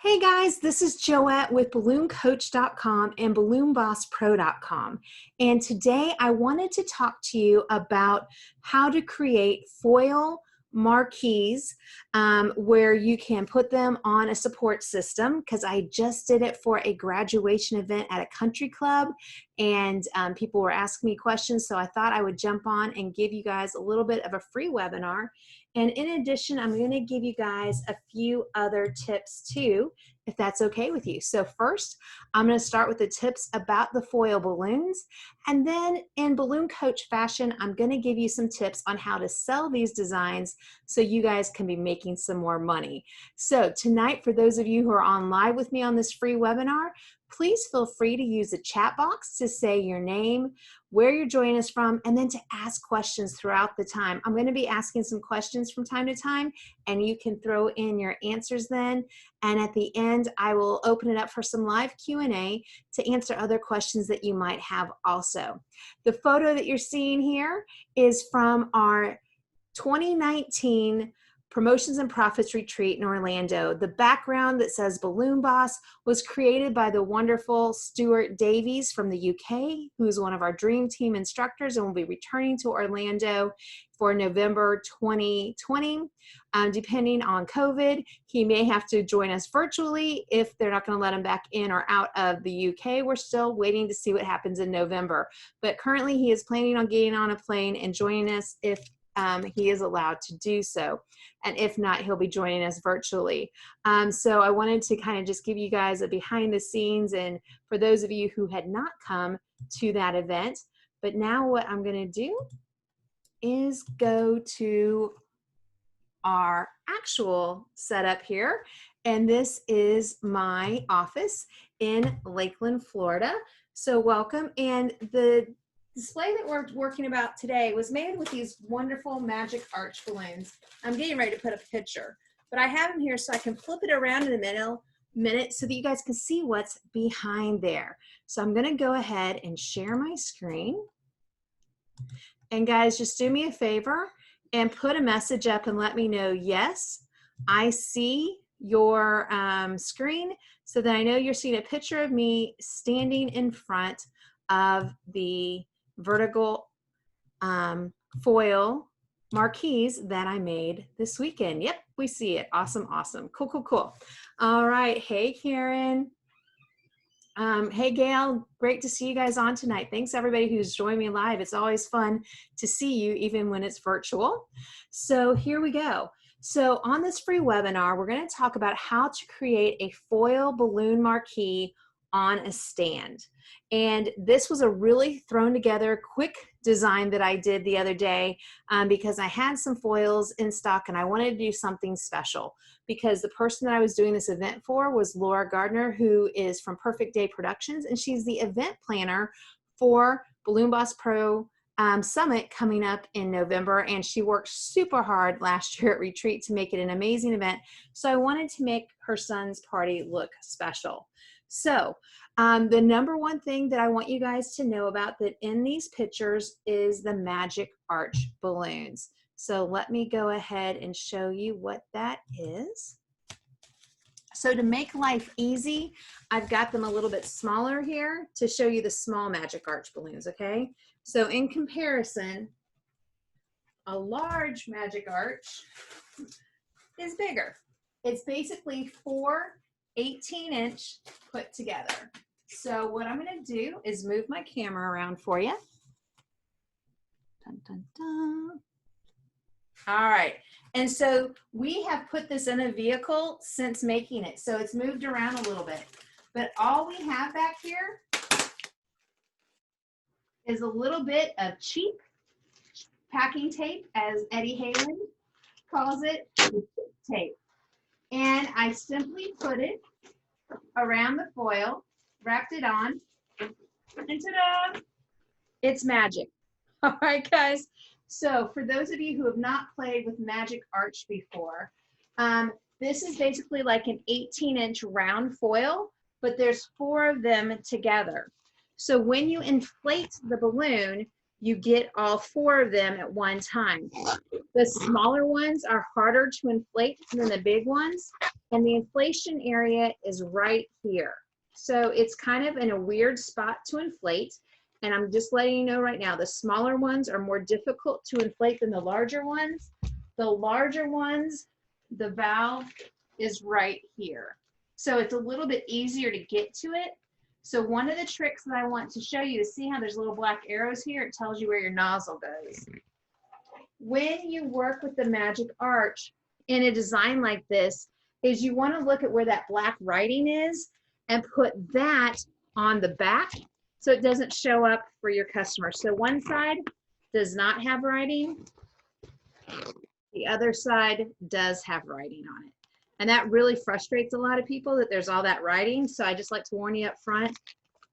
Hey guys, this is Joette with BalloonCoach.com and BalloonBossPro.com. And today I wanted to talk to you about how to create foil marquees where you can put them on a support system, because I just did it for a graduation event at a country club, and people were asking me questions, so I thought I would jump on and give you guys a little bit of a free webinar. And in addition, I'm going to give you guys a few other tips too, if that's okay with you. So first, I'm going to start with the tips about the foil balloons. And then in Balloon Coach fashion, I'm going to give you some tips on how to sell these designs so you guys can be making some more money. So tonight, for those of you who are on live with me on this free webinar, please feel free to use the chat box to say your name, where you're joining us from, and then to ask questions throughout the time. I'm going to be asking some questions from time to time, and you can throw in your answers then. And at the end, I will open it up for some live Q&A to answer other questions that you might have also. The photo that you're seeing here is from our 2019 Promotions and Profits Retreat in Orlando. The background that says Balloon Boss was created by the wonderful Stuart Davies from the UK, who's one of our Dream Team instructors and will be returning to Orlando for November 2020. Depending on COVID, he may have to join us virtually if they're not going to let him back in or out of the UK. We're still waiting to see what happens in November. But currently he is planning on getting on a plane and joining us if he is allowed to do so. And if not, he'll be joining us virtually. So I wanted to kind of just give you guys a behind the scenes, and for those of you who had not come to that event. But now what I'm going to do is go to our actual setup here. And this is my office in Lakeland, Florida. So welcome. And the display that we're working about today was made with these wonderful Magic Arch balloons. I'm getting ready to put a picture, but I have them here so I can flip it around in a minute so that you guys can see what's behind there. So I'm going to go ahead and share my screen. And guys, just do me a favor and put a message up and let me know, yes, I see your screen, so that I know you're seeing a picture of me standing in front of the vertical foil marquees that I made this weekend. Yep, we see it. Awesome, awesome. Cool, cool, cool. All right. Hey, Karen. Hey, Gail. Great to see you guys on tonight. Thanks, everybody who's joined me live. It's always fun to see you, even when it's virtual. So here we go. So on this free webinar, we're going to talk about how to create a foil balloon marquee on a stand. And this was a really thrown together quick design that I did the other day because I had some foils in stock and I wanted to do something special, because the person that I was doing this event for was Laura Gardner, who is from Perfect Day Productions, and she's the event planner for Balloon Boss Pro Summit coming up in November, and she worked super hard last year at Retreat to make it an amazing event. So I wanted to make her son's party look special. So the number one thing that I want you guys to know about that in these pictures is the Magic Arch balloons. So let me go ahead and show you what that is. So to make life easy, I've got them a little bit smaller here to show you the small Magic Arch balloons, okay? So in comparison, a large Magic Arch is bigger. It's basically 4 18-inch put together. So what I'm going to do is move my camera around for you. Dun, dun, dun. All right. And so we have put this in a vehicle since making it. So it's moved around a little bit. But all we have back here is a little bit of cheap packing tape, as Eddie Halen calls it, tape. And I simply put it around the foil, wrapped it on, and ta-da! It's magic. All right, guys. So for those of you who have not played with Magic Arch before, this is basically like an 18-inch round foil, but there's 4 of them together. So when you inflate the balloon, you get all 4 of them at one time. The smaller ones are harder to inflate than the big ones, and the inflation area is right here. So it's kind of in a weird spot to inflate. And I'm just letting you know right now, the smaller ones are more difficult to inflate than the larger ones. The larger ones, the valve is right here. So it's a little bit easier to get to it. So one of the tricks that I want to show you is see how there's little black arrows here? It tells you where your nozzle goes. When you work with the Magic Arch in a design like this, is you want to look at where that black writing is and put that on the back so it doesn't show up for your customer. So one side does not have writing. The other side does have writing on it. And that really frustrates a lot of people that there's all that writing. So I just like to warn you up front,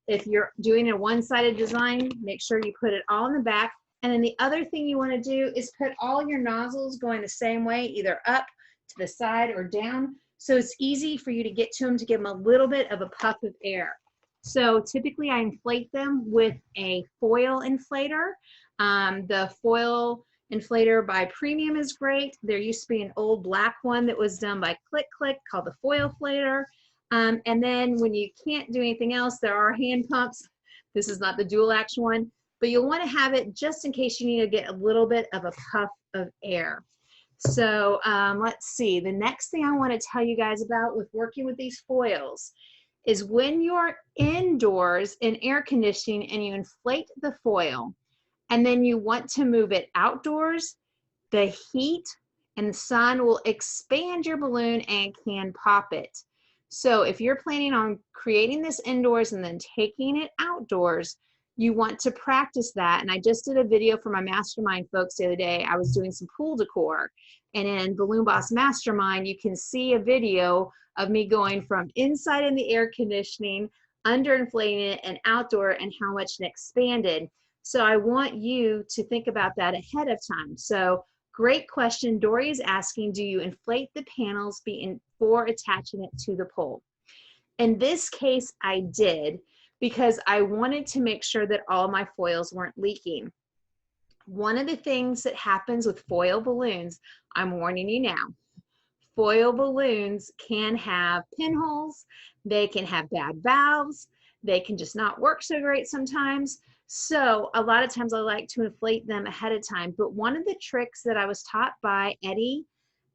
if you're doing a one-sided design, make sure you put it all in the back. And then the other thing you want to do is put all your nozzles going the same way, either up to the side or down. So it's easy for you to get to them, to give them a little bit of a puff of air. So typically I inflate them with a foil inflator. The foil inflator by Premium is great. There used to be an old black one that was done by Click Click called the foil inflator. And then when you can't do anything else, there are hand pumps. This is not the dual action one, but you'll want to have it just in case you need to get a little bit of a puff of air. So let's see, the next thing I want to tell you guys about with working with these foils is when you're indoors in air conditioning and you inflate the foil and then you want to move it outdoors, the heat and the sun will expand your balloon and can pop it. So if you're planning on creating this indoors and then taking it outdoors, you want to practice that. And I just did a video for my mastermind folks the other day. I was doing some pool decor, and in Balloon Boss Mastermind, you can see a video of me going from inside in the air conditioning, under inflating it, and outdoor, and how much it expanded. So I want you to think about that ahead of time. So great question. Dory is asking, do you inflate the panels before attaching it to the pole? In this case, I did, because I wanted to make sure that all my foils weren't leaking. One of the things that happens with foil balloons, I'm warning you now, foil balloons can have pinholes, they can have bad valves, they can just not work so great sometimes. So a lot of times I like to inflate them ahead of time. But one of the tricks that I was taught by Eddie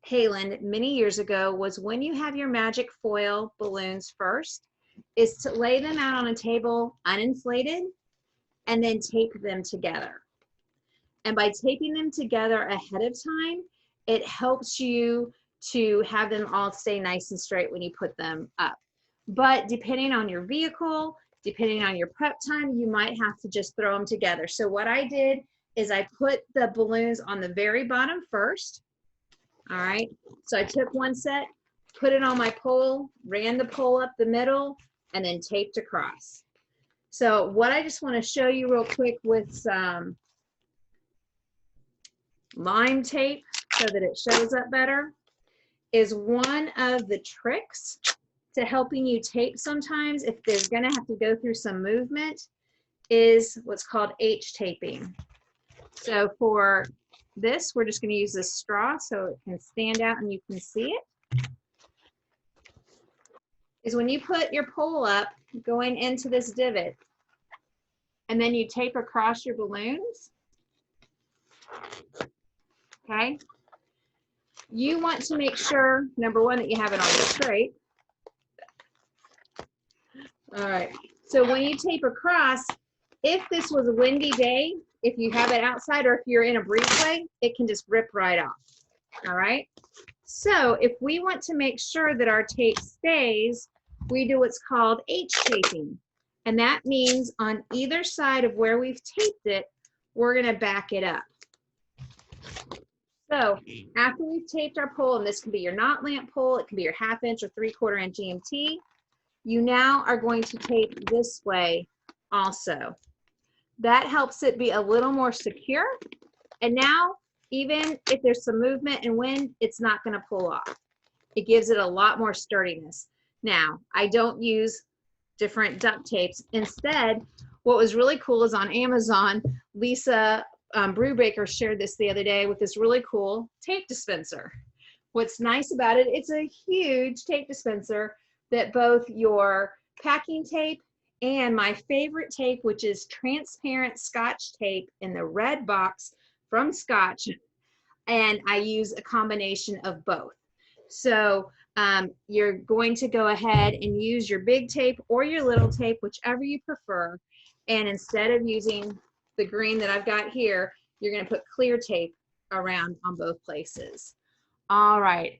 Haaland many years ago was when you have your magic foil balloons first, is to lay them out on a table uninflated and then tape them together. And by taping them together ahead of time, it helps you to have them all stay nice and straight when you put them up. But depending on your vehicle, depending on your prep time, you might have to just throw them together. So what I did is I put the balloons on the very bottom first. All right, so I took one set, put it on my pole, ran the pole up the middle, and then taped across. So what I just want to show you real quick with some lime tape so that it shows up better is one of the tricks to helping you tape sometimes if there's going to have to go through some movement is what's called H taping. So for this, we're just going to use this straw so it can stand out and you can see it. Is when you put your pole up going into this divot and then you tape across your balloons, okay? You want to make sure, number one, that you have it on straight. All right, so when you tape across, if this was a windy day, if you have it outside or if you're in a breezeway, it can just rip right off, all right? So if we want to make sure that our tape stays, we do what's called H taping. And that means on either side of where we've taped it, we're gonna back it up. So after we've taped our pole, and this can be your knot lamp pole, it can be your 1/2 inch or 3/4 inch EMT, you now are going to tape this way also. That helps it be a little more secure. And now, even if there's some movement and wind, it's not gonna pull off. It gives it a lot more sturdiness. Now, I don't use different duct tapes. Instead, what was really cool is on Amazon, Lisa Brubaker shared this the other day with this really cool tape dispenser. What's nice about it, it's a huge tape dispenser that both your packing tape and my favorite tape, which is transparent Scotch tape in the red box from Scotch, and I use a combination of both. So you're going to go ahead and use your big tape or your little tape, whichever you prefer. And instead of using the green that I've got here, you're going to put clear tape around on both places. All right.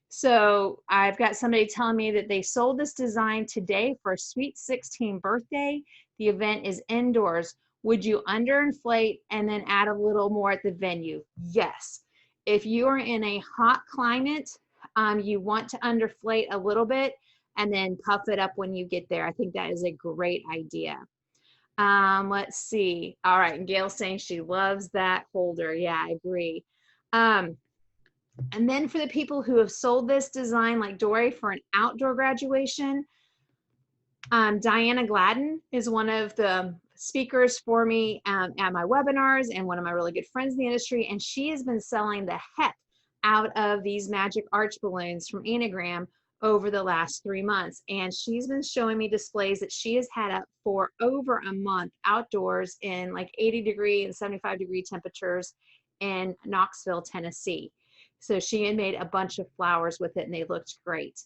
So I've got somebody telling me that they sold this design today for a sweet 16 birthday. The event is indoors. Would you underinflate and then add a little more at the venue? Yes. If you are in a hot climate, you want to underflate a little bit and then puff it up when you get there. I think that is a great idea. Let's see. All right. And Gail's saying she loves that holder. Yeah, I agree. And then for the people who have sold this design, like Dory, for an outdoor graduation, Diana Gladden is one of the speakers for me at my webinars and one of my really good friends in the industry. And she has been selling the heck out of these Magic Arch balloons from Anagram over the last 3 months. And she's been showing me displays that she has had up for over a month outdoors in like 80-degree and 75-degree temperatures in Knoxville, Tennessee. So she had made a bunch of flowers with it and they looked great.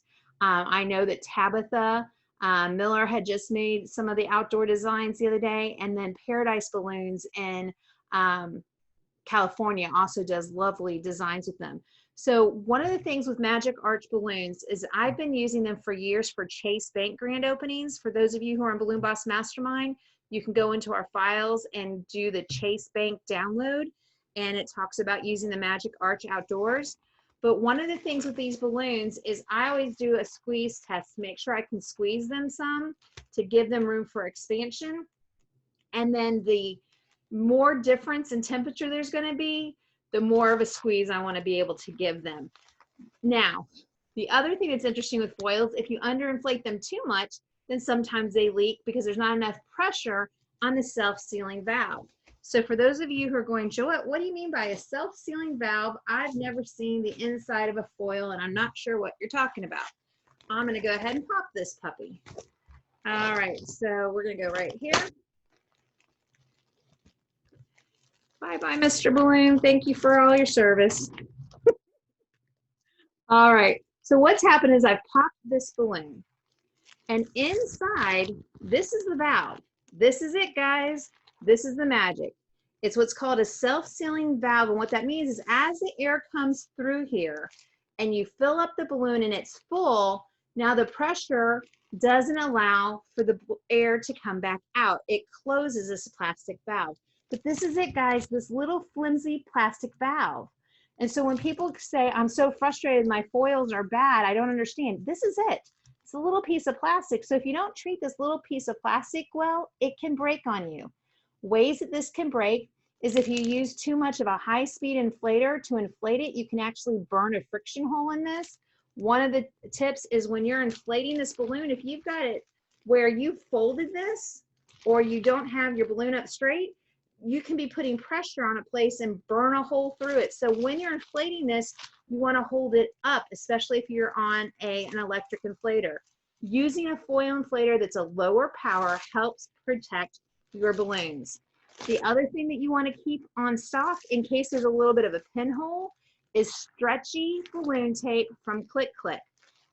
I know that Tabitha Miller had just made some of the outdoor designs the other day, and then Paradise Balloons in California also does lovely designs with them. So one of the things with Magic Arch balloons is I've been using them for years for Chase Bank grand openings. For those of you who are in Balloon Boss Mastermind, you can go into our files and do the Chase Bank download, and it talks about using the Magic Arch outdoors. But one of the things with these balloons is I always do a squeeze test to make sure I can squeeze them some to give them room for expansion. And then the more difference in temperature there's going to be, the more of a squeeze I want to be able to give them. Now, the other thing that's interesting with foils, if you underinflate them too much, then sometimes they leak because there's not enough pressure on the self-sealing valve. So for those of you who are going, Joette, what do you mean by a self-sealing valve? I've never seen the inside of a foil and I'm not sure what you're talking about. I'm going to go ahead and pop this puppy. All right, so we're going to go right here. Bye-bye, Mr. Balloon. Thank you for all your service. All right, so what's happened is I've popped this balloon. And inside, this is the valve. This is it, guys. This is the magic. It's what's called a self-sealing valve. And what that means is as the air comes through here and you fill up the balloon and it's full, now the pressure doesn't allow for the air to come back out. It closes this plastic valve. But this is it, guys, this little flimsy plastic valve. And so when people say, I'm so frustrated, my foils are bad, I don't understand, this is it. It's a little piece of plastic. So if you don't treat this little piece of plastic well, it can break on you. Ways that this can break is if you use too much of a high-speed inflator to inflate it, you can actually burn a friction hole in this. One of the tips is when you're inflating this balloon, if you've got it where you folded this or you don't have your balloon up straight, you can be putting pressure on a place and burn a hole through it. So when you're inflating this, you want to hold it up, especially if you're on an electric inflator. Using a foil inflator that's a lower power helps protect your balloons. The other thing that you want to keep on stock in case there's a little bit of a pinhole is stretchy balloon tape from Click Click.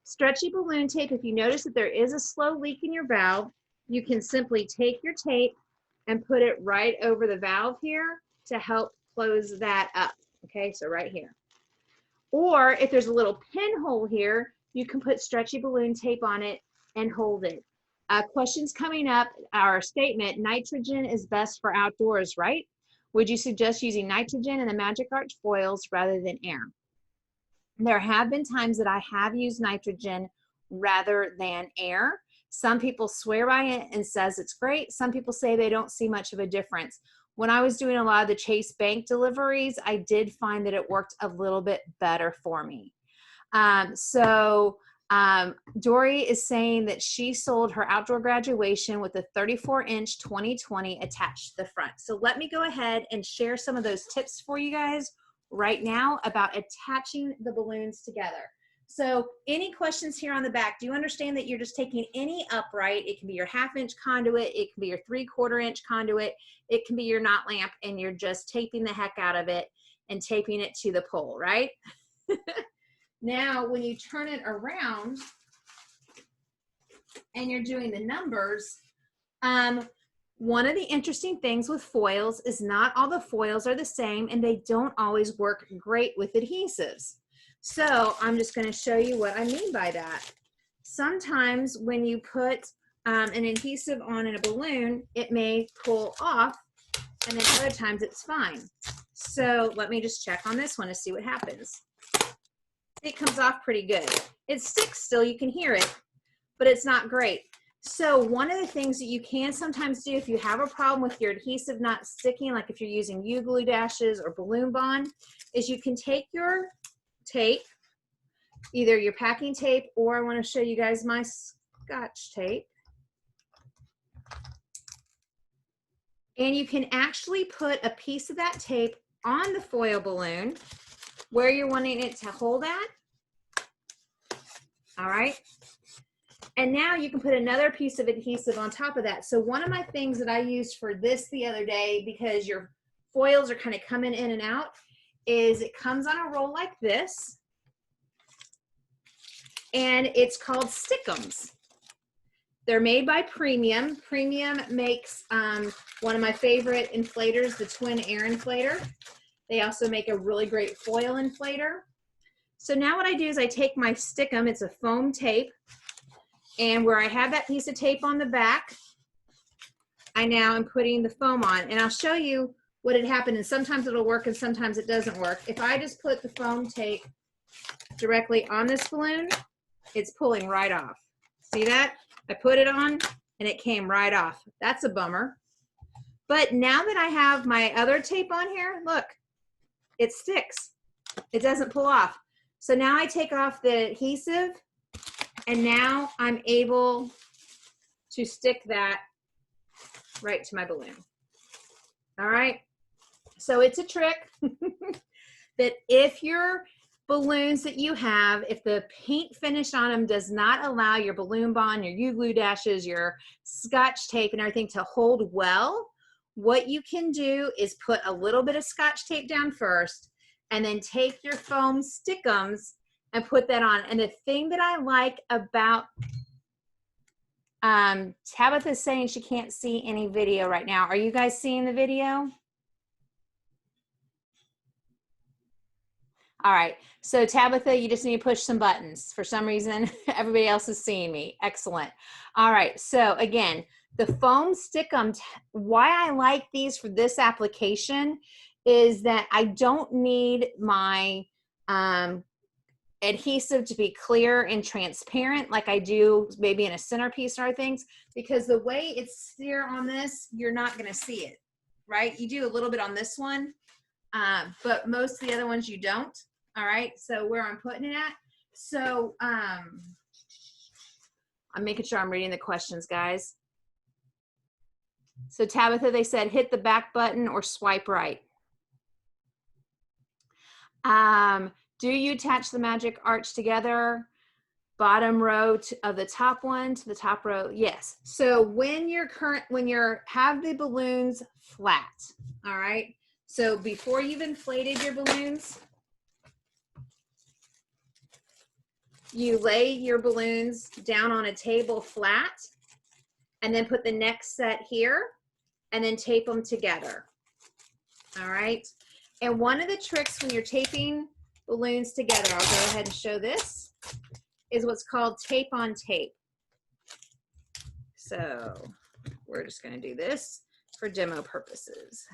Stretchy balloon tape, if you notice that there is a slow leak in your valve, you can simply take your tape and put it right over the valve here to help close that up. Okay, so right here. Or if there's a little pinhole here, you can put stretchy balloon tape on it and hold it. Questions coming up, our statement, nitrogen is best for outdoors, right? Would you suggest using nitrogen in the Magic Arch foils rather than air? There have been times that I have used nitrogen rather than air. Some people swear by it and says it's great. Some people say they don't see much of a difference. When I was doing a lot of the Chase Bank deliveries, I did find that it worked a little bit better for me. Dory is saying that she sold her outdoor graduation with a 34-inch 2020 attached to the front. So let me go ahead and share some of those tips for you guys right now about attaching the balloons together. So any questions here on the back? Do you understand that you're just taking any upright? It can be your 1/2 inch conduit, it can be your 3/4 inch conduit, it can be your knot lamp, and you're just taping the heck out of it and taping it to the pole, right? Now, when you turn it around and you're doing the numbers, one of the interesting things with foils is not all the foils are the same, and they don't always work great with adhesives. So I'm just going to show you what I mean by that. Sometimes when you put an adhesive on in a balloon, it may pull off, and then other times it's fine. So let me just check on this one to see what happens. It comes off pretty good. It sticks still, you can hear it, but it's not great. So one of the things that you can sometimes do if you have a problem with your adhesive not sticking, like if you're using U-glue dashes or balloon bond, is you can take your tape, either your packing tape, or I want to show you guys my Scotch tape. And you can actually put a piece of that tape on the foil balloon where you're wanting it to hold at. All right. And now you can put another piece of adhesive on top of that. So one of my things that I used for this the other day, because your foils are kind of coming in and out, is it comes on a roll like this, and it's called Stick'ems. They're made by Premium. Premium makes one of my favorite inflators, the twin air inflator. They also make a really great foil inflator. So now what I do is I take my Stick'em, it's a foam tape, and where I have that piece of tape on the back, I now am putting the foam on, and I'll show you what had happened, and sometimes it'll work and sometimes it doesn't work. If I just put the foam tape directly on this balloon, it's pulling right off. See that? I put it on and it came right off. That's a bummer. But now that I have my other tape on here, look, it sticks. It doesn't pull off. So now I take off the adhesive, and now I'm able to stick that right to my balloon. All right. So it's a trick that if your balloons that you have, if the paint finish on them does not allow your balloon bond, your U-glue dashes, your Scotch tape and everything to hold well, what you can do is put a little bit of Scotch tape down first, and then take your foam Stick'ems and put that on. And the thing that I like about, Tabitha's saying she can't see any video right now. Are you guys seeing the video? All right, so Tabitha, you just need to push some buttons. For some reason, everybody else is seeing me. Excellent. All right, so again, the foam Stick'em, why I like these for this application is that I don't need my adhesive to be clear and transparent like I do maybe in a centerpiece or things, because the way it's here on this, you're not gonna see it, right? You do a little bit on this one, but most of the other ones you don't. All right, so where I'm putting it at. So I'm making sure I'm reading the questions, guys. So Tabitha, they said hit the back button or swipe right. Do you attach the magic arch together? Bottom row of the top one to the top row? Yes. So when you're have the balloons flat, all right? So before you've inflated your balloons, you lay your balloons down on a table flat, and then put the next set here, and then tape them together. All right. And one of the tricks when you're taping balloons together, I'll go ahead and show this, is what's called tape on tape. So we're just going to do this for demo purposes.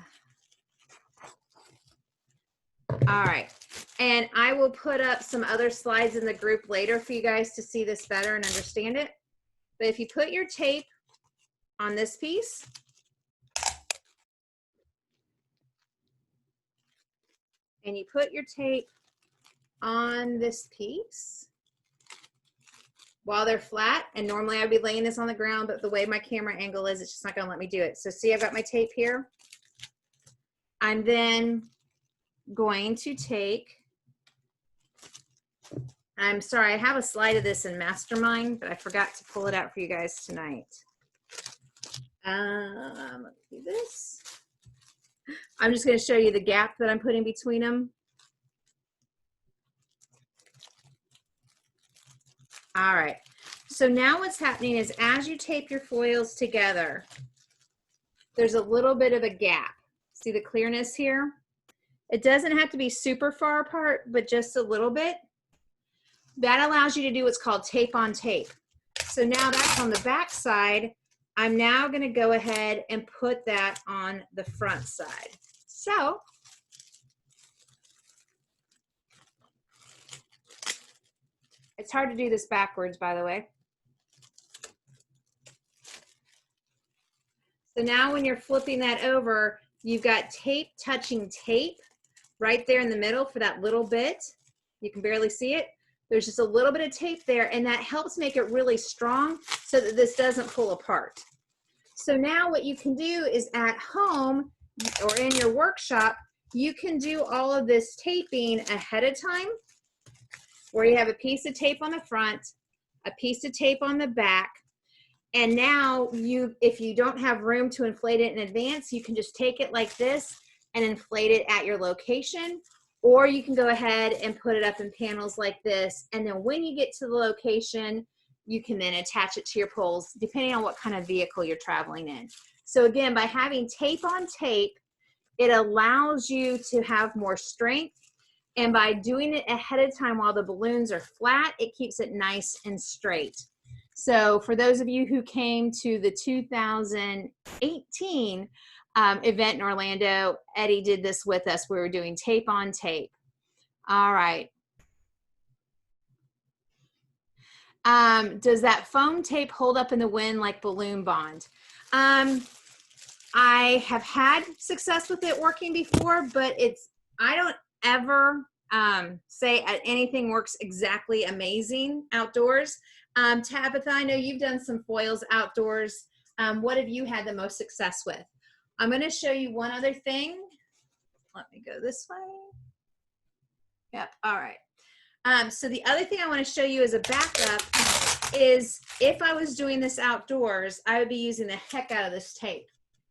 All right. And I will put up some other slides in the group later for you guys to see this better and understand it. But if you put your tape on this piece, and you put your tape on this piece while they're flat, and normally I'd be laying this on the ground, but the way my camera angle is, it's just not gonna let me do it. So see, I've got my tape here. I'm then going to take, I'm sorry, I have a slide of this in Mastermind, but I forgot to pull it out for you guys tonight. Let's do this. I'm just going to show you the gap that I'm putting between them. All right. So now what's happening is as you tape your foils together, there's a little bit of a gap. See the clearness here? It doesn't have to be super far apart, but just a little bit. That allows you to do what's called tape on tape. So now that's on the back side. I'm now going to go ahead and put that on the front side. So it's hard to do this backwards, by the way. So now when you're flipping that over, you've got tape touching tape right there in the middle for that little bit. You can barely see it. There's just a little bit of tape there, and that helps make it really strong so that this doesn't pull apart. So now what you can do is at home or in your workshop, you can do all of this taping ahead of time, where you have a piece of tape on the front, a piece of tape on the back, and now if you don't have room to inflate it in advance, you can just take it like this and inflate it at your location, or you can go ahead and put it up in panels like this, and then when you get to the location, you can then attach it to your poles, depending on what kind of vehicle you're traveling in. So again, by having tape on tape, it allows you to have more strength, and by doing it ahead of time while the balloons are flat, it keeps it nice and straight. So for those of you who came to the 2018 event in Orlando, Eddie did this with us. We were doing tape on tape. All right. Does that foam tape hold up in the wind like balloon bond? I have had success with it working before, but I don't ever say anything works exactly amazing outdoors. Tabitha, I know you've done some foils outdoors. What have you had the most success with? I'm going to show you one other thing. Let me go this way. Yep. All right. So the other thing I want to show you as a backup is if I was doing this outdoors, I would be using the heck out of this tape.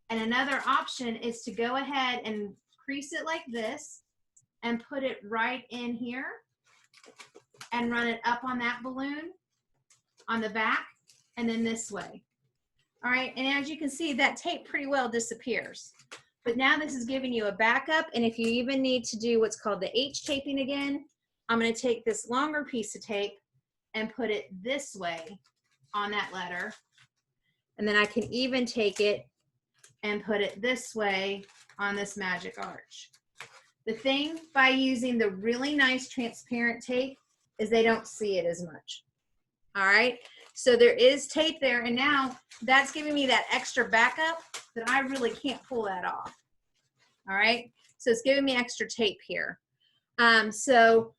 And another option is to go ahead and crease it like this and put it right in here and run it up on that balloon on the back and then this way. All right, and as you can see, that tape pretty well disappears. But now this is giving you a backup, and if you even need to do what's called the H taping again, I'm going to take this longer piece of tape and put it this way on that letter. And then I can even take it and put it this way on this magic arch. The thing by using the really nice transparent tape is they don't see it as much. All right, so there is tape there, and now that's giving me that extra backup that I really can't pull that off. All right, so it's giving me extra tape here. So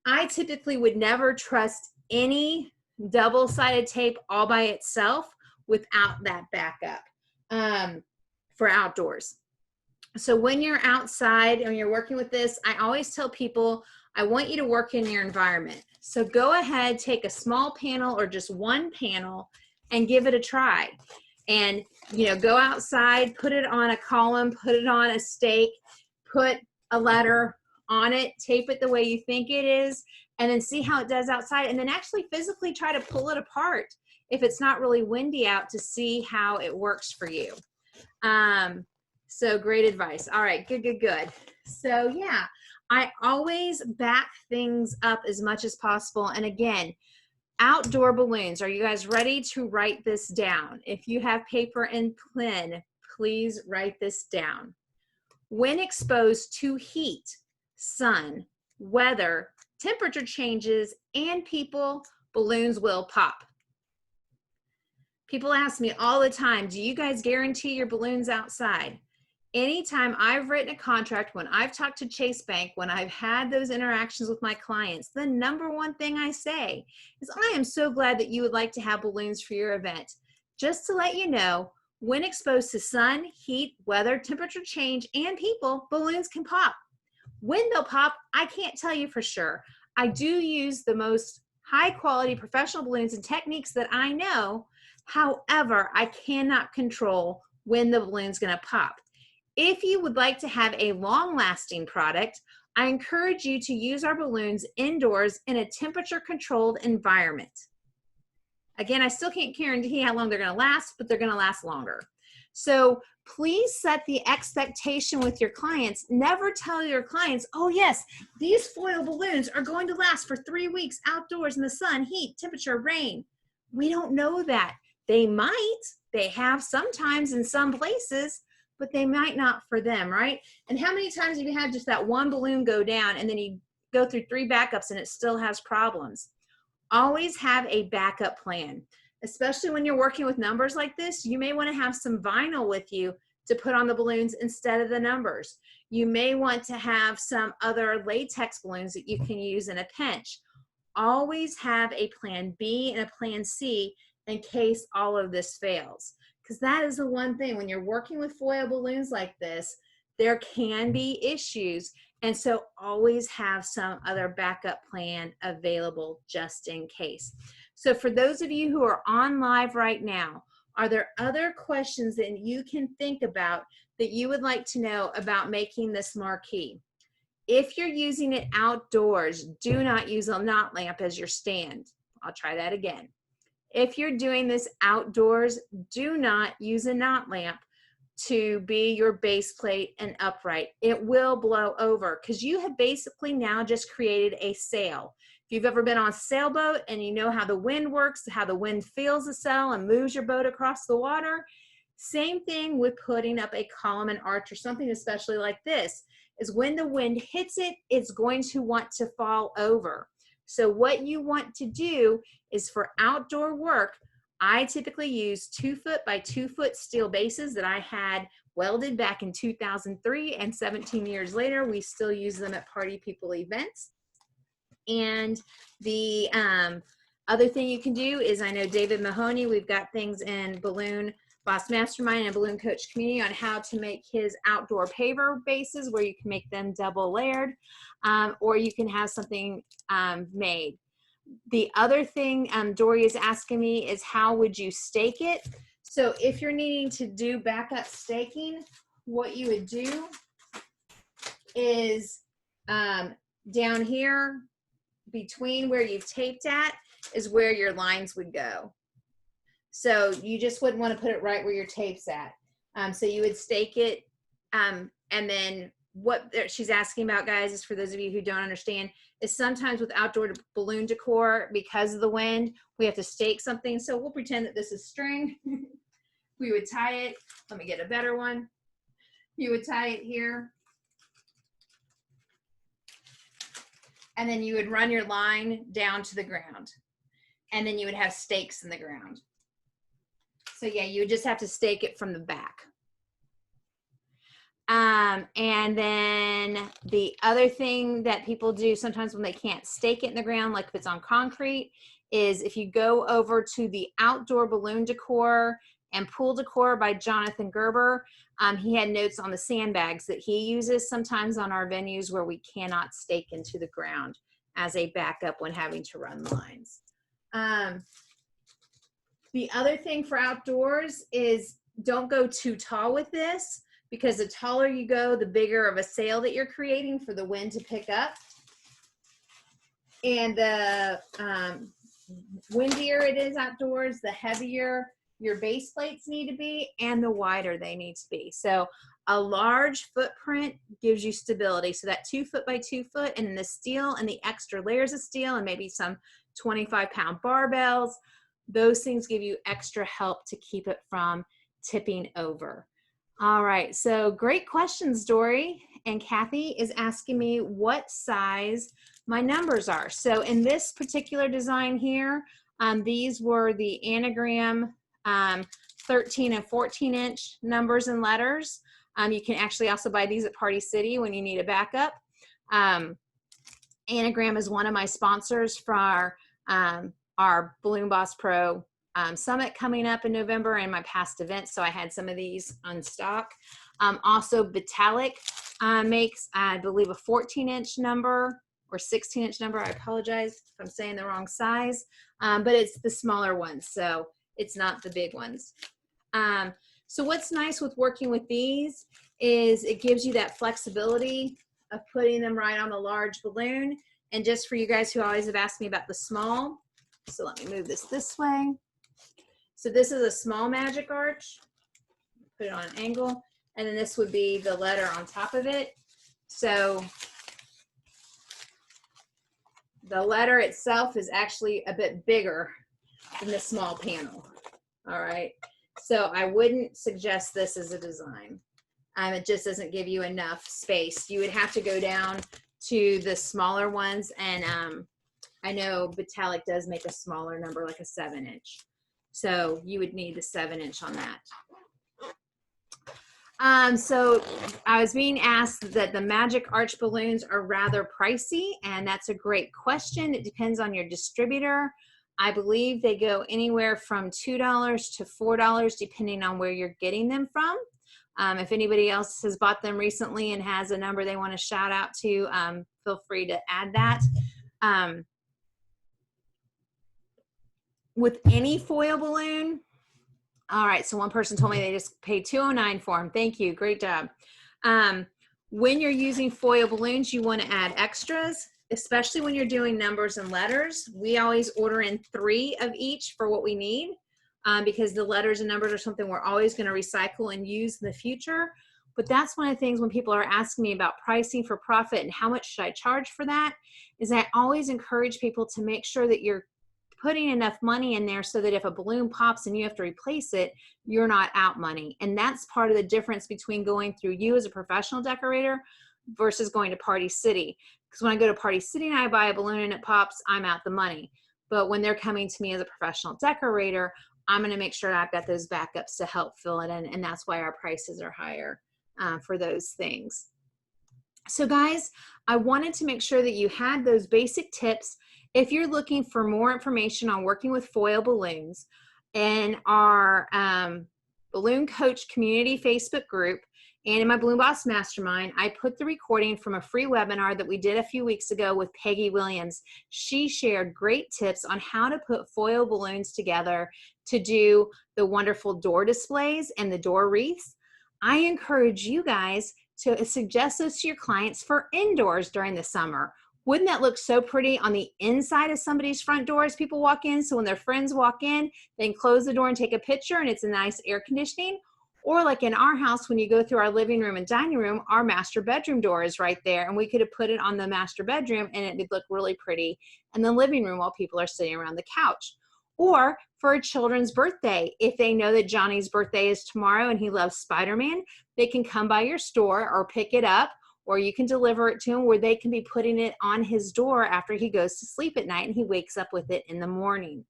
I typically would never trust any double-sided tape all by itself without that backup for outdoors. So when you're outside and you're working with this, I always tell people, I want you to work in your environment. So go ahead, take a small panel or just one panel and give it a try. And, you know, go outside, put it on a column, put it on a stake, put a letter on it, tape it the way you think it is, and then see how it does outside. And then actually physically try to pull it apart if it's not really windy out to see how it works for you. So great advice. All right, good, good, good. So yeah, I always back things up as much as possible. And again, outdoor balloons. Are you guys ready to write this down? If you have paper and pen, please write this down. When exposed to heat, sun, weather, temperature changes, and people, balloons will pop. People ask me all the time, do you guys guarantee your balloons outside? Anytime I've written a contract, when I've talked to Chase Bank, when I've had those interactions with my clients, the number one thing I say is, I am so glad that you would like to have balloons for your event. Just to let you know, when exposed to sun, heat, weather, temperature change, and people, balloons can pop. When they'll pop, I can't tell you for sure. I do use the most high quality professional balloons and techniques that I know. However, I cannot control when the balloon's gonna pop. If you would like to have a long lasting product, I encourage you to use our balloons indoors in a temperature controlled environment. Again, I still can't guarantee how long they're gonna last, but they're gonna last longer. So please set the expectation with your clients. Never tell your clients, oh yes, these foil balloons are going to last for 3 weeks outdoors in the sun, heat, temperature, rain. We don't know that. They might, they have sometimes in some places, but they might not for them, right? And how many times have you had just that one balloon go down and then you go through 3 backups and it still has problems? Always have a backup plan, especially when you're working with numbers like this. You may want to have some vinyl with you to put on the balloons instead of the numbers. You may want to have some other latex balloons that you can use in a pinch. Always have a plan B and a plan C in case all of this fails. Because that is the one thing when you're working with foil balloons like this, there can be issues. And so always have some other backup plan available just in case. So for those of you who are on live right now, are there other questions that you can think about that you would like to know about making this marquee? If you're using it outdoors, do not use a knot lamp as your stand. I'll try that again. If you're doing this outdoors, do not use a knot lamp to be your base plate and upright. It will blow over because you have basically now just created a sail. If you've ever been on a sailboat and you know how the wind works, how the wind fills the sail and moves your boat across the water, same thing with putting up a column and arch or something especially like this, is when the wind hits it, it's going to want to fall over. So what you want to do is for outdoor work, I typically use 2 foot by 2 foot steel bases that I had welded back in 2003, and 17 years later, we still use them at party people events. And the other thing you can do is, I know David Mahoney, we've got things in Balloon Boss Mastermind and Balloon Coach Community on how to make his outdoor paver bases where you can make them double layered, or you can have something made. The other thing Dory is asking me is how would you stake it? So if you're needing to do backup staking, what you would do is down here between where you've taped at is where your lines would go. So you just wouldn't want to put it right where your tape's at. So you would stake it, and then what she's asking about, guys, is for those of you who don't understand, is sometimes with outdoor balloon decor, because of the wind, we have to stake something. So we'll pretend that this is string. We would tie it. Let me get a better one. You would tie it here. And then you would run your line down to the ground. And then you would have stakes in the ground. So yeah, you would just have to stake it from the back. And then the other thing that people do sometimes when they can't stake it in the ground, like if it's on concrete, is if you go over to the outdoor balloon decor and pool decor by Jonathan Gerber, he had notes on the sandbags that he uses sometimes on our venues where we cannot stake into the ground as a backup when having to run lines. The other thing for outdoors is don't go too tall with this, because the taller you go, the bigger of a sail that you're creating for the wind to pick up. And the windier it is outdoors, the heavier your base plates need to be and the wider they need to be. So a large footprint gives you stability. So that 2 foot by 2 foot, and then the steel and the extra layers of steel and maybe some 25-pound barbells, those things give you extra help to keep it from tipping over. All right, so great questions, Dory. And Kathy is asking me what size my numbers are. So in this particular design here, these were the Anagram 13 and 14 inch numbers and letters. You can actually also buy these at Party City when you need a backup. Anagram is one of my sponsors for our Balloon Boss Pro Summit coming up in November and my past events. So I had some of these on stock. Also Vitalik makes, I believe, a 14-inch number or 16-inch number. I apologize if I'm saying the wrong size, but it's the smaller ones, so it's not the big ones. So what's nice with working with these is it gives you that flexibility of putting them right on the large balloon. And just for you guys who always have asked me about the small, so let me move this way. So this is a small magic arch. Put it on an angle, and then this would be the letter on top of it. So the letter itself is actually a bit bigger than the small panel. All right, so I wouldn't suggest this as a design. It just doesn't give you enough space. You would have to go down to the smaller ones, and I know Metallic does make a smaller number, like a 7-inch. So you would need the 7-inch on that. So I was being asked that the Magic Arch balloons are rather pricey, and that's a great question. It depends on your distributor. I believe they go anywhere from $2 to $4, depending on where you're getting them from. If anybody else has bought them recently and has a number they want to shout out to, feel free to add that. With any foil balloon, all right, so one person told me they just paid $209 for them. Thank you, great job. When you're using foil balloons, you want to add extras, especially when you're doing numbers and letters. We always order in 3 of each for what we need, because the letters and numbers are something we're always going to recycle and use in the future. But that's one of the things when people are asking me about pricing for profit and how much should I charge for that, is I always encourage people to make sure that you're putting enough money in there so that if a balloon pops and you have to replace it, you're not out money. And that's part of the difference between going through you as a professional decorator versus going to Party City. Because when I go to Party City and I buy a balloon and it pops, I'm out the money. But when they're coming to me as a professional decorator, I'm going to make sure I've got those backups to help fill it in. And that's why our prices are higher for those things. So guys, I wanted to make sure that you had those basic tips. If you're looking for more information on working with foil balloons, in our Balloon Coach community Facebook group and in my Balloon Boss Mastermind, I put the recording from a free webinar that we did a few weeks ago with Peggy Williams. She shared great tips on how to put foil balloons together to do the wonderful door displays and the door wreaths. I encourage you guys to suggest those to your clients for indoors during the summer. Wouldn't that look so pretty on the inside of somebody's front door as people walk in? So when their friends walk in, they can close the door and take a picture and it's a nice air conditioning. Or like in our house, when you go through our living room and dining room, our master bedroom door is right there. And we could have put it on the master bedroom and it would look really pretty in the living room while people are sitting around the couch. Or for a children's birthday, if they know that Johnny's birthday is tomorrow and he loves Spider-Man, they can come by your store or pick it up, or you can deliver it to him where they can be putting it on his door after he goes to sleep at night and he wakes up with it in the morning.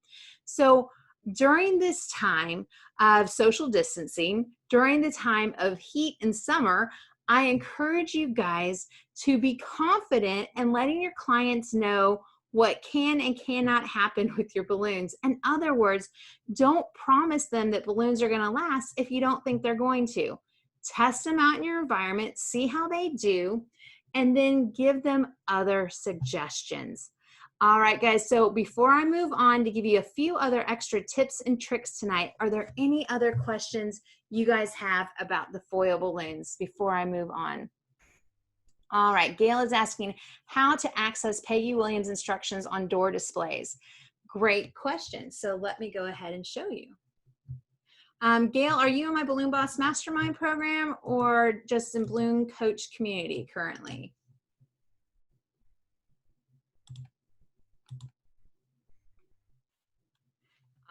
So during this time of social distancing, during the time of heat and summer, I encourage you guys to be confident in letting your clients know what can and cannot happen with your balloons. In other words, don't promise them that balloons are going to last if you don't think they're going to. Test them out in your environment, see how they do, and then give them other suggestions. All right, guys, so before I move on to give you a few other extra tips and tricks tonight, are there any other questions you guys have about the foil balloons before I move on? All right, Gail is asking how to access Peggy Williams' instructions on door displays. Great question. So let me go ahead and show you. Gail, are you in my Balloon Boss Mastermind program or just in Balloon Coach community currently?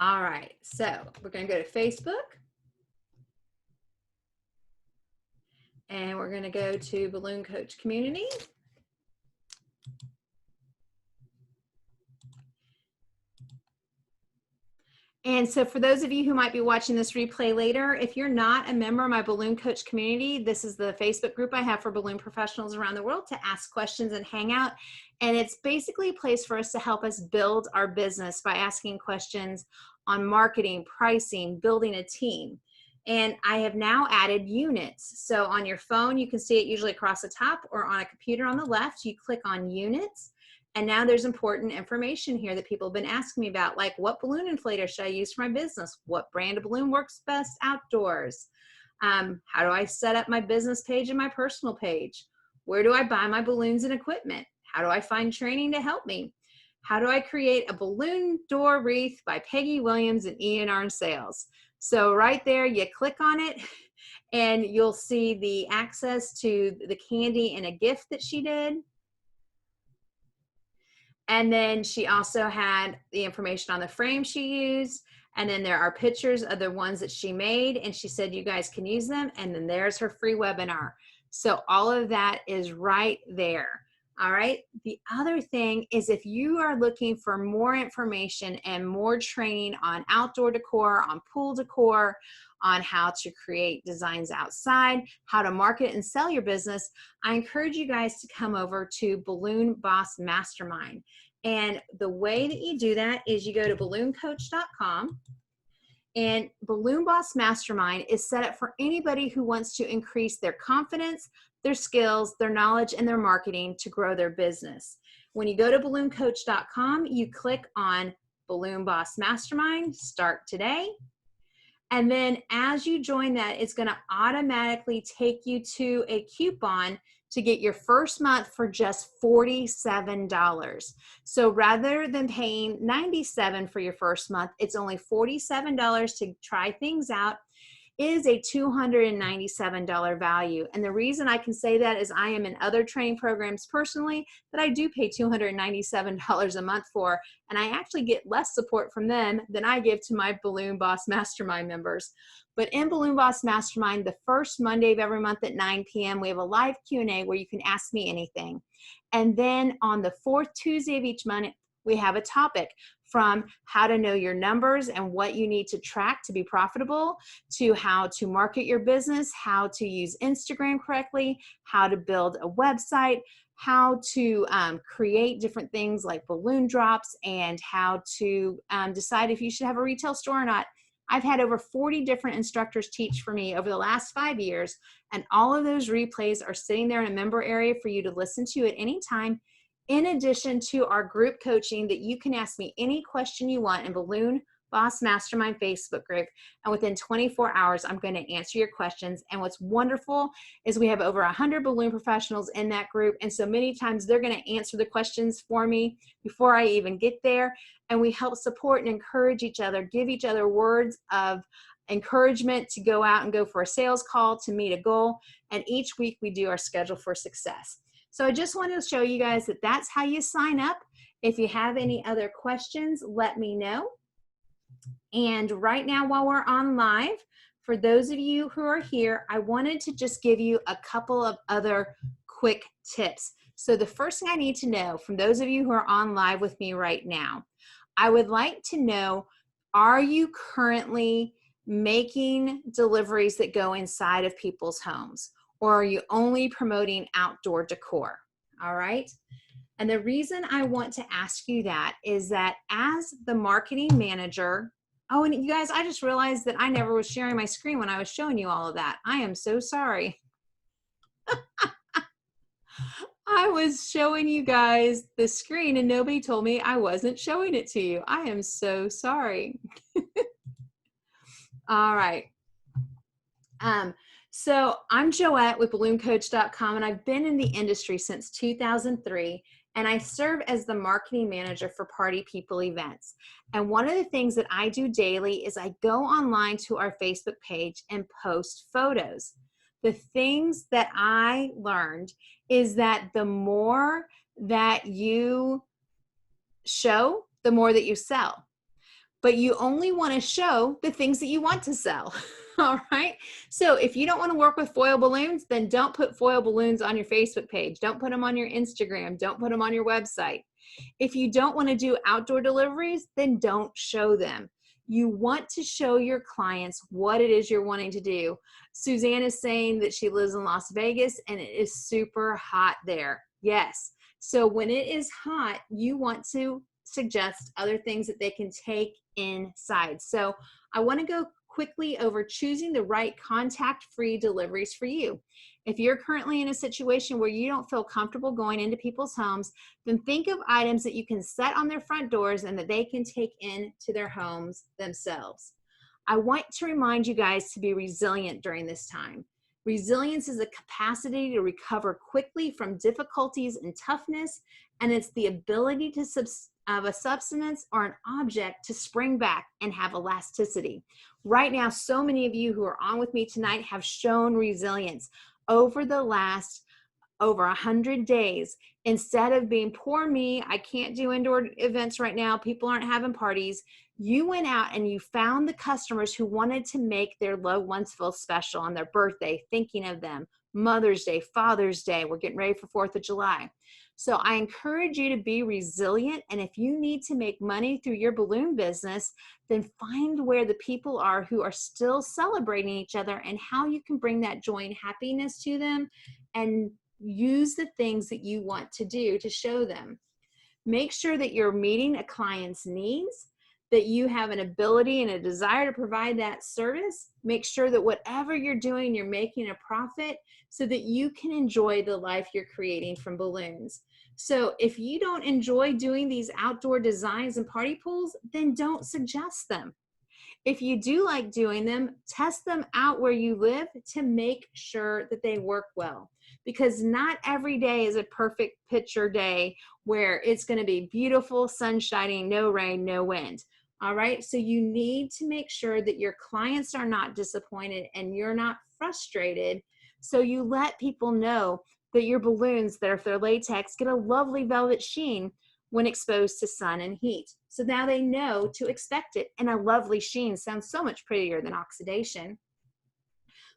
All right, so we're going to go to Facebook. And we're going to go to Balloon Coach community. And so for those of you who might be watching this replay later, if you're not a member of my Balloon Coach community, this is the Facebook group I have for balloon professionals around the world to ask questions and hang out. And it's basically a place for us to help us build our business by asking questions on marketing, pricing, building a team. And I have now added units. So on your phone, you can see it usually across the top, or on a computer on the left, you click on units. And now there's important information here that people have been asking me about, like what balloon inflator should I use for my business? What brand of balloon works best outdoors? How do I set up my business page and my personal page? Where do I buy my balloons and equipment? How do I find training to help me? How do I create a balloon door wreath by Peggy Williams and E&R Sales? So right there, you click on it and you'll see the access to the candy and a gift that she did. And then she also had the information on the frame she used. And then there are pictures of the ones that she made. And she said, you guys can use them. And then there's her free webinar. So all of that is right there. All right. The other thing is, if you are looking for more information and more training on outdoor decor, on pool decor, on how to create designs outside, how to market and sell your business, I encourage you guys to come over to Balloon Boss Mastermind. And the way that you do that is you go to ballooncoach.com. And Balloon Boss Mastermind is set up for anybody who wants to increase their confidence, their skills, their knowledge, and their marketing to grow their business. When you go to ballooncoach.com, you click on Balloon Boss Mastermind, start today. And then as you join that, it's going to automatically take you to a coupon to get your first month for just $47. So rather than paying $97 for your first month, it's only $47 to try things out. Is a $297 value. And the reason I can say that is I am in other training programs personally that I do pay $297 a month for, and I actually get less support from them than I give to my Balloon Boss Mastermind members. But in Balloon Boss Mastermind, the first Monday of every month at 9 p.m., we have a live Q&A where you can ask me anything. And then on the fourth Tuesday of each month, we have a topic, from how to know your numbers and what you need to track to be profitable, to how to market your business, how to use Instagram correctly, how to build a website, how to create different things like balloon drops, and how to decide if you should have a retail store or not. I've had over 40 different instructors teach for me over the last 5 years, and all of those replays are sitting there in a member area for you to listen to at any time, in addition to our group coaching that you can ask me any question you want in Balloon Boss Mastermind Facebook group. And within 24 hours, I'm going to answer your questions. And what's wonderful is we have over 100 balloon professionals in that group. And so many times they're going to answer the questions for me before I even get there. And we help support and encourage each other, give each other words of encouragement to go out and go for a sales call, to meet a goal. And each week we do our schedule for success. So I just wanted to show you guys that that's how you sign up. If you have any other questions, let me know. And right now, while we're on live, for those of you who are here, I wanted to just give you a couple of other quick tips. So the first thing I need to know from those of you who are on live with me right now, I would like to know, are you currently making deliveries that go inside of people's homes? Or are you only promoting outdoor decor? All right. And the reason I want to ask you that is that as the marketing manager, oh, and you guys, I just realized that I never was sharing my screen when I was showing you all of that. I am so sorry. I was showing you guys the screen and nobody told me I wasn't showing it to you. I am so sorry. All right. So I'm Joette with ballooncoach.com, and I've been in the industry since 2003, and I serve as the marketing manager for Party People events. And one of the things that I do daily is I go online to our Facebook page and post photos. The things that I learned is that the more that you show, the more that you sell. But you only want to show the things that you want to sell. All right. So if you don't want to work with foil balloons, then don't put foil balloons on your Facebook page. Don't put them on your Instagram. Don't put them on your website. If you don't want to do outdoor deliveries, then don't show them. You want to show your clients what it is you're wanting to do. Suzanne is saying that she lives in Las Vegas and it is super hot there. Yes. So when it is hot, you want to suggest other things that they can take inside. So I want to go quickly over choosing the right contact-free deliveries for you. If you're currently in a situation where you don't feel comfortable going into people's homes, then think of items that you can set on their front doors and that they can take into their homes themselves. I want to remind you guys to be resilient during this time. Resilience is a capacity to recover quickly from difficulties and toughness, and it's the ability to of a substance or an object to spring back and have elasticity. Right now, so many of you who are on with me tonight have shown resilience over the last over 100 days. Instead of being poor me, I can't do indoor events right now, people aren't having parties, you went out and you found the customers who wanted to make their loved ones feel special on their birthday, thinking of them, Mother's Day, Father's Day, we're getting ready for 4th of July. So I encourage you to be resilient, and if you need to make money through your balloon business, then find where the people are who are still celebrating each other and how you can bring that joy and happiness to them, and use the things that you want to do to show them. Make sure that you're meeting a client's needs, that you have an ability and a desire to provide that service. Make sure that whatever you're doing, you're making a profit so that you can enjoy the life you're creating from balloons. So if you don't enjoy doing these outdoor designs and party pools, then don't suggest them. If you do like doing them, test them out where you live to make sure that they work well. Because not every day is a perfect picture day where it's going to be beautiful, sun shining, no rain, no wind. All right, so you need to make sure that your clients are not disappointed and you're not frustrated. So you let people know that your balloons, that if they're latex, get a lovely velvet sheen when exposed to sun and heat. So now they know to expect it, and a lovely sheen sounds so much prettier than oxidation.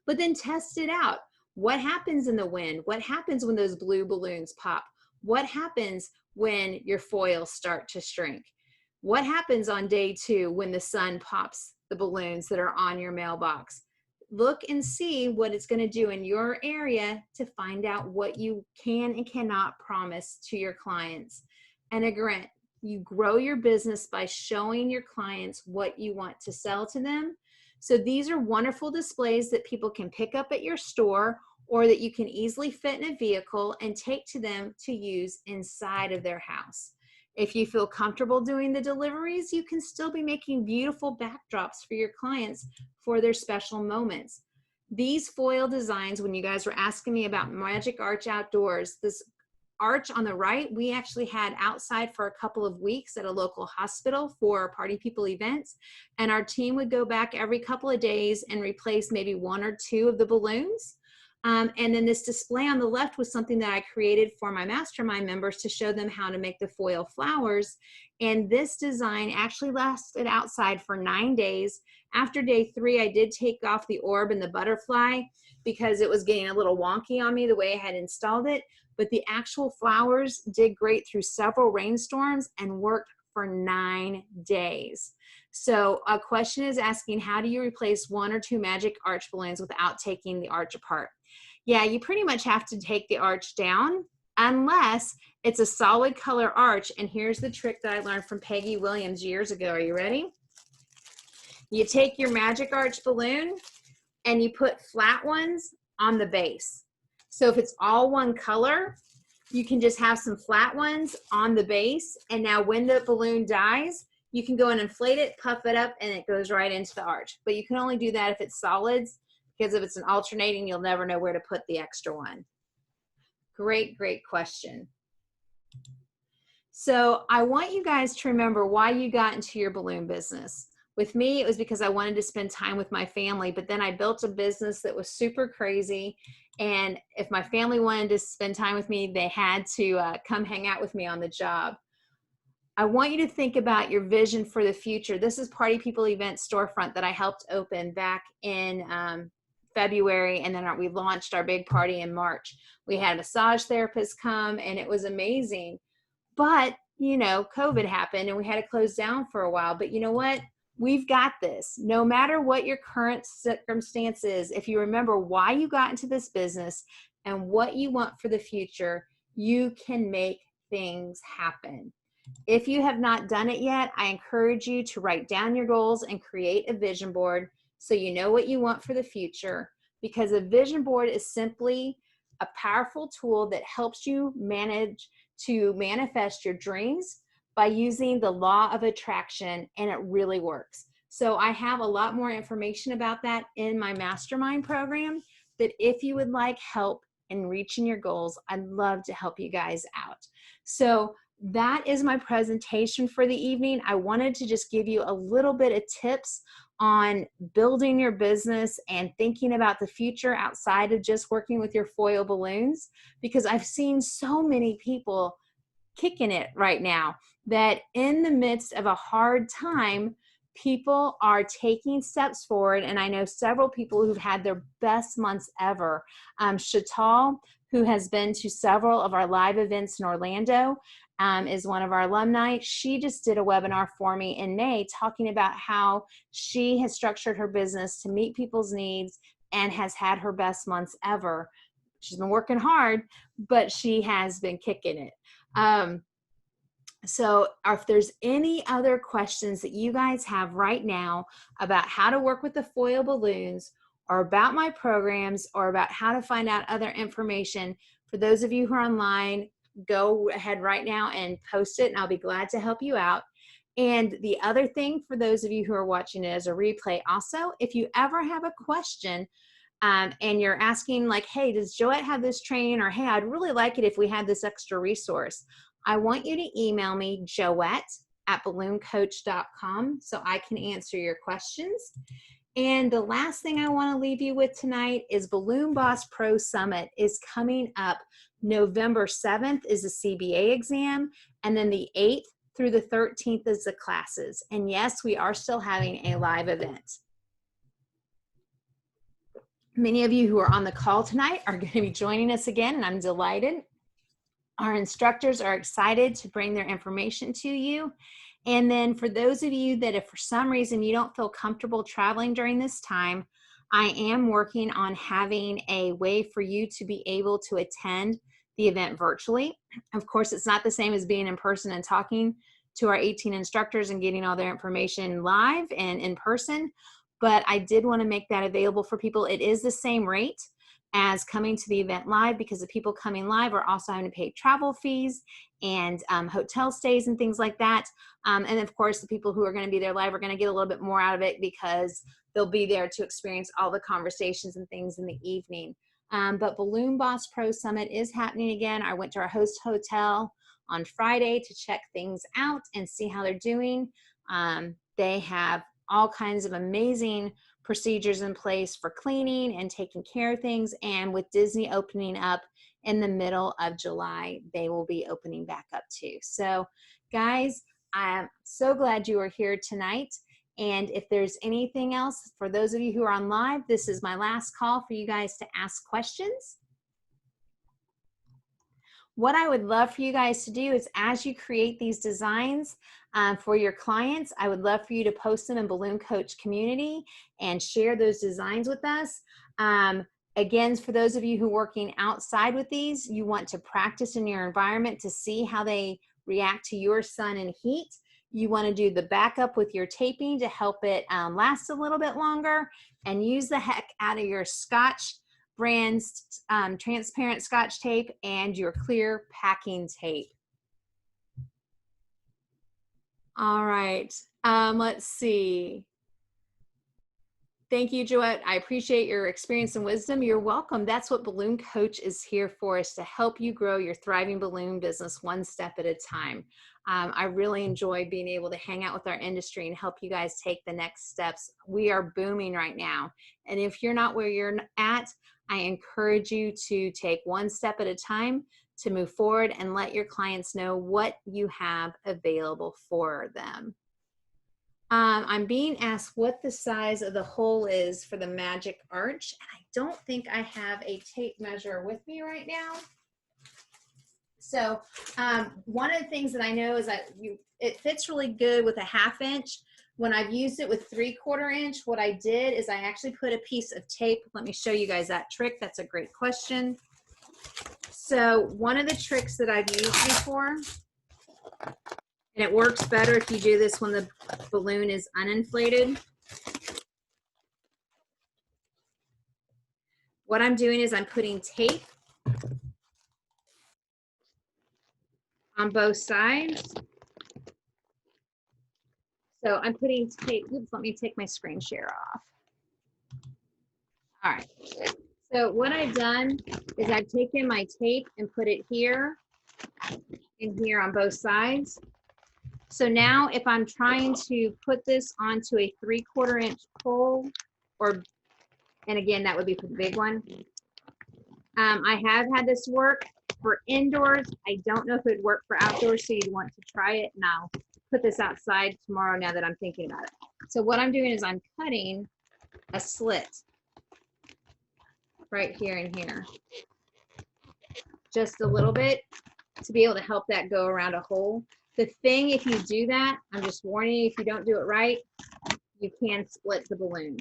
But then test it out. What happens in the wind? What happens when those blue balloons pop? What happens when your foils start to shrink? What happens on day 2 when the sun pops the balloons that are on your mailbox? Look and see what it's going to do in your area to find out what you can and cannot promise to your clients. And again, you grow your business by showing your clients what you want to sell to them. So these are wonderful displays that people can pick up at your store, or that you can easily fit in a vehicle and take to them to use inside of their house. If you feel comfortable doing the deliveries, you can still be making beautiful backdrops for your clients for their special moments. These foil designs, when you guys were asking me about Magic Arch Outdoors, this arch on the right, we actually had outside for a couple of weeks at a local hospital for party people events. And our team would go back every couple of days and replace maybe 1 or 2 of the balloons. And then this display on the left was something that I created for my mastermind members to show them how to make the foil flowers. And this design actually lasted outside for 9 days. After day 3, I did take off the orb and the butterfly because it was getting a little wonky on me the way I had installed it. But the actual flowers did great through several rainstorms and worked for 9 days. So a question is asking, how do you replace 1 or 2 Magic Arch balloons without taking the arch apart? Yeah, you pretty much have to take the arch down unless it's a solid color arch. And here's the trick that I learned from Peggy Williams years ago. Are you ready? You take your Magic Arch balloon and you put flat ones on the base. So if it's all one color, you can just have some flat ones on the base. And now when the balloon dies, you can go and inflate it, puff it up, and it goes right into the arch. But you can only do that if it's solids, because if it's an alternating, you'll never know where to put the extra one. Great, great question. So I want you guys to remember why you got into your balloon business. With me, it was because I wanted to spend time with my family, but then I built a business that was super crazy. And if my family wanted to spend time with me, they had to come hang out with me on the job. I want you to think about your vision for the future. This is Party People Event Storefront that I helped open back in February, and then we launched our big party in March. We had a massage therapist come, and it was amazing. But, you know, COVID happened, and we had to close down for a while. But you know what? We've got this. No matter what your current circumstance is, if you remember why you got into this business and what you want for the future, you can make things happen. If you have not done it yet, I encourage you to write down your goals and create a vision board. so you know what you want for the future, because a vision board is simply a powerful tool that helps you manage to manifest your dreams by using the law of attraction, and it really works. So I have a lot more information about that in my mastermind program, that if you would like help in reaching your goals, I'd love to help you guys out. So that is my presentation for the evening. I wanted to just give you a little bit of tips on building your business and thinking about the future outside of just working with your foil balloons, because I've seen so many people kicking it right now that in the midst of a hard time, people are taking steps forward. And I know several people who've had their best months ever. Shatal, who has been to several of our live events in Orlando, is one of our alumni. She just did a webinar for me in May talking about how she has structured her business to meet people's needs and has had her best months ever. She's been working hard, but she has been kicking it. So if there's any other questions that you guys have right now about how to work with the foil balloons, or about my programs, or about how to find out other information, for those of you who are online, go ahead right now and post it, and I'll be glad to help you out. And the other thing, for those of you who are watching it as a replay also, if you ever have a question, and you're asking like, hey, does Joette have this training? Or hey, I'd really like it if we had this extra resource. I want you to email me, joette@ballooncoach.com, so I can answer your questions. And the last thing I want to leave you with tonight is Balloon Boss Pro Summit is coming up. November 7th is the CBA exam, and then the 8th through the 13th is the classes. And yes, we are still having a live event. Many of you who are on the call tonight are going to be joining us again, and I'm delighted. Our instructors are excited to bring their information to you. And then for those of you that if for some reason you don't feel comfortable traveling during this time, I am working on having a way for you to be able to attend the event virtually. Of course, it's not the same as being in person and talking to our 18 instructors and getting all their information live and in person, but I did want to make that available for people. It is the same rate as coming to the event live, because the people coming live are also having to pay travel fees and hotel stays and things like that. And of course, the people who are going to be there live are going to get a little bit more out of it, because they'll be there to experience all the conversations and things in the evening. But Balloon Boss Pro Summit is happening again. I went to our host hotel on Friday to check things out and see how they're doing. They have all kinds of amazing procedures in place for cleaning and taking care of things. And with Disney opening up in the middle of July, they will be opening back up too. So guys, I'm so glad you are here tonight. And if there's anything else, for those of you who are on live, this is my last call for you guys to ask questions. What I would love for you guys to do is, as you create these designs for your clients, I would love for you to post them in Balloon Coach community and share those designs with us. Again, for those of you who are working outside with these, you want to practice in your environment to see how they react to your sun and heat. You want to do the backup with your taping to help it last a little bit longer, and use the heck out of your Scotch brand's transparent Scotch tape and your clear packing tape. All right, let's see. Thank you, Joette. I appreciate your experience and wisdom. You're welcome. That's what Balloon Coach is here for, is to help you grow your thriving balloon business one step at a time. I really enjoy being able to hang out with our industry and help you guys take the next steps. We are booming right now. And if you're not where you're at, I encourage you to take one step at a time to move forward and let your clients know what you have available for them. I'm being asked what the size of the hole is for the Magic Arch, and I don't think I have a tape measure with me right now. So one of the things that I know is that it fits really good with a 1/2 inch. When I've used it with 3/4 inch, what I did is I actually put a piece of tape. Let me show you guys that trick. That's a great question. So one of the tricks that I've used before, and it works better if you do this when the balloon is uninflated. what I'm doing is I'm putting tape on both sides. So I'm putting tape, oops, let me take my screen share off. All right, so what I've done is I've taken my tape and put it here and here on both sides. So now if I'm trying to put this onto a 3/4 inch pole, or, and again, that would be for the big one. I have had this work for indoors. I don't know if it would work for outdoors, so you'd want to try it. And I'll put this outside tomorrow now that I'm thinking about it. So what I'm doing is I'm cutting a slit right here and here, just a little bit, to be able to help that go around a hole. The thing, if you do that, I'm just warning you, if you don't do it right, you can split the balloon.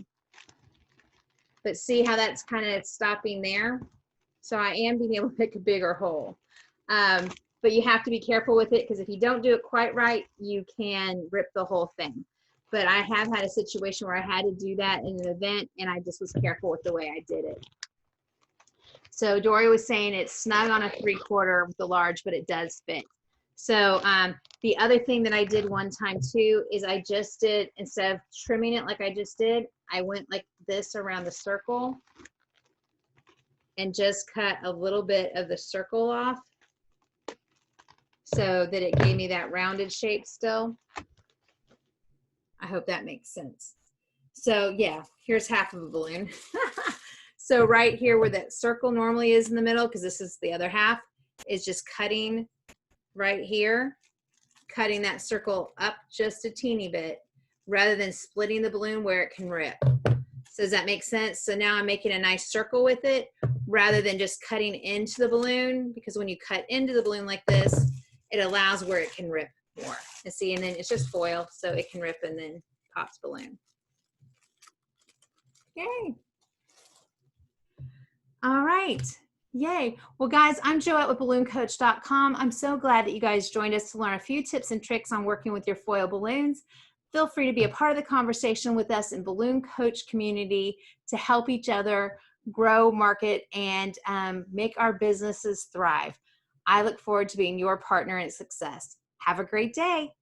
But see how that's kind of stopping there? So I am being able to pick a bigger hole. But you have to be careful with it, because if you don't do it quite right, you can rip the whole thing. But I have had a situation where I had to do that in an event, and I just was careful with the way I did it. So Dory was saying it's snug on a 3/4 with the large, but it does fit. So the other thing that I did one time too is I just did, instead of trimming it like I just did, I went like this around the circle and just cut a little bit of the circle off so that it gave me that rounded shape still. I hope that makes sense. So yeah, here's half of a balloon. So right here where that circle normally is in the middle, because this is the other half, is just cutting right here, cutting that circle up just a teeny bit rather than splitting the balloon where it can rip. So does that make sense? So now I'm making a nice circle with it rather than just cutting into the balloon, because when you cut into the balloon like this, it allows where it can rip more. And see, and then it's just foil, so it can rip and then pops balloon. Yay. All right. Yay. Well, guys, I'm Joette with ballooncoach.com. I'm so glad that you guys joined us to learn a few tips and tricks on working with your foil balloons. Feel free to be a part of the conversation with us in Balloon Coach community to help each other grow, market, and make our businesses thrive. I look forward to being your partner in success. Have a great day.